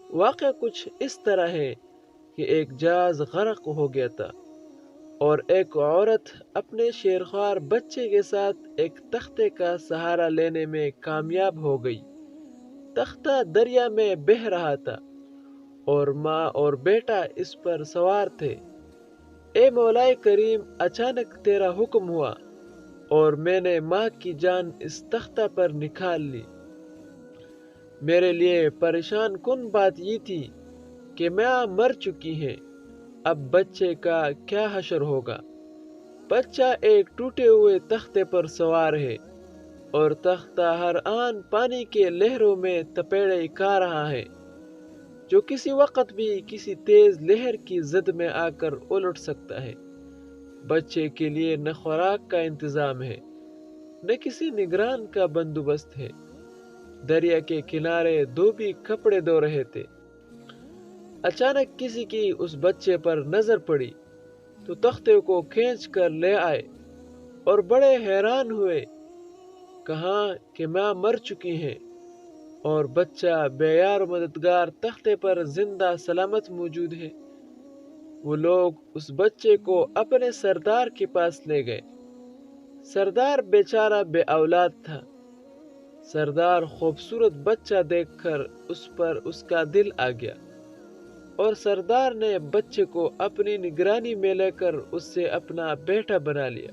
واقعہ کچھ اس طرح ہے کہ ایک جہاز غرق ہو گیا تھا اور ایک عورت اپنے شیرخوار بچے کے ساتھ ایک تختے کا سہارا لینے میں کامیاب ہو گئی۔ تختہ دریا میں بہہ رہا تھا اور ماں اور بیٹا اس پر سوار تھے۔ اے مولا کریم، اچانک تیرا حکم ہوا اور میں نے ماں کی جان اس تختہ پر نکال لی۔ میرے لیے پریشان کن بات یہ تھی کہ ماں مر چکی ہے، اب بچے کا کیا حشر ہوگا؟ بچہ ایک ٹوٹے ہوئے تختے پر سوار ہے اور تختہ ہر آن پانی کے لہروں میں تپیڑے کھا رہا ہے، جو کسی وقت بھی کسی تیز لہر کی زد میں آ کر الٹ سکتا ہے۔ بچے کے لیے نہ خوراک کا انتظام ہے، نہ کسی نگران کا بندوبست ہے۔ دریا کے کنارے دھوبی کپڑے دھو رہے تھے۔ اچانک کسی کی اس بچے پر نظر پڑی تو تختے کو کھینچ کر لے آئے اور بڑے حیران ہوئے، کہا کہ ماں مر چکی ہے اور بچہ بے یار و مددگار تختے پر زندہ سلامت موجود ہے۔ وہ لوگ اس بچے کو اپنے سردار کے پاس لے گئے۔ سردار بیچارہ بے اولاد تھا۔ سردار خوبصورت بچہ دیکھ کر اس پر اس کا دل آ گیا اور سردار نے بچے کو اپنی نگرانی میں لے کر اس سے اپنا بیٹا بنا لیا۔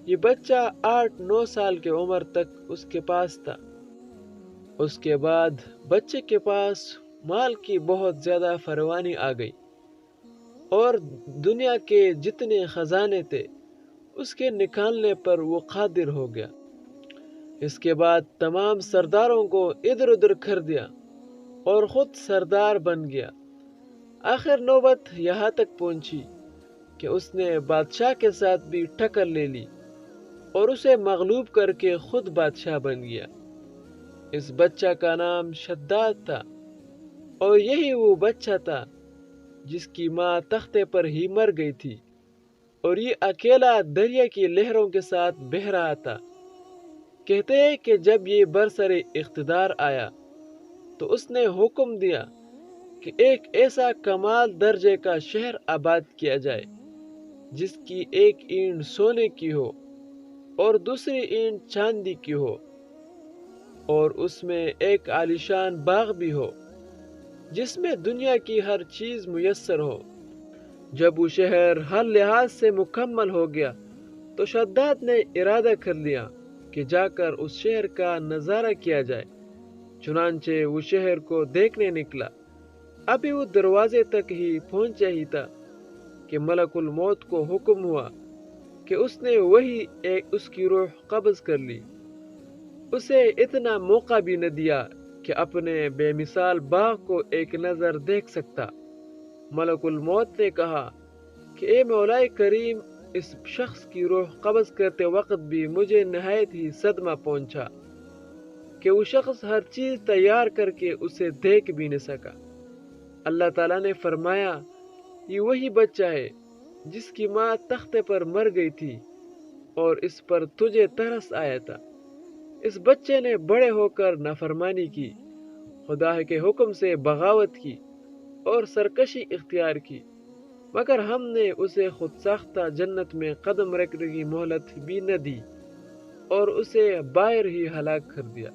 یہ بچہ 8-9 سال کی عمر تک اس کے پاس تھا۔ اس کے بعد بچے کے پاس مال کی بہت زیادہ فراوانی آ گئی اور دنیا کے جتنے خزانے تھے اس کے نکالنے پر وہ قادر ہو گیا۔ اس کے بعد تمام سرداروں کو ادھر ادھر کر دیا اور خود سردار بن گیا۔ آخر نوبت یہاں تک پہنچی کہ اس نے بادشاہ کے ساتھ بھی ٹکر لے لی اور اسے مغلوب کر کے خود بادشاہ بن گیا۔ اس بچہ کا نام شداد تھا اور یہی وہ بچہ تھا جس کی ماں تختے پر ہی مر گئی تھی اور یہ اکیلا دریا کی لہروں کے ساتھ بہہ رہا تھا۔ کہتے ہیں کہ جب یہ برسر اقتدار آیا تو اس نے حکم دیا کہ ایک ایسا کمال درجے کا شہر آباد کیا جائے جس کی ایک اینٹ سونے کی ہو اور دوسری اینٹ چاندی کی ہو، اور اس میں ایک عالیشان باغ بھی ہو جس میں دنیا کی ہر چیز میسر ہو۔ جب وہ شہر ہر لحاظ سے مکمل ہو گیا تو شداد نے ارادہ کر لیا کہ جا کر اس شہر کا نظارہ کیا جائے۔ چنانچہ وہ شہر کو دیکھنے نکلا۔ ابھی وہ دروازے تک ہی پہنچا ہی تھا کہ ملک الموت کو حکم ہوا کہ اس نے وہی اس کی روح قبض کر لی۔ اسے اتنا موقع بھی نہ دیا کہ اپنے بے مثال باغ کو ایک نظر دیکھ سکتا۔ ملک الموت نے کہا کہ اے مولا کریم، اس شخص کی روح قبض کرتے وقت بھی مجھے نہایت ہی صدمہ پہنچا کہ وہ شخص ہر چیز تیار کر کے اسے دیکھ بھی نہ سکا۔ اللہ تعالیٰ نے فرمایا، یہ وہی بچہ ہے جس کی ماں تختے پر مر گئی تھی اور اس پر تجھے ترس آیا تھا۔ اس بچے نے بڑے ہو کر نافرمانی کی، خدا کے حکم سے بغاوت کی اور سرکشی اختیار کی، مگر ہم نے اسے خود ساختہ جنت میں قدم رکھنے کی مہلت بھی نہ دی اور اسے باہر ہی ہلاک کر دیا۔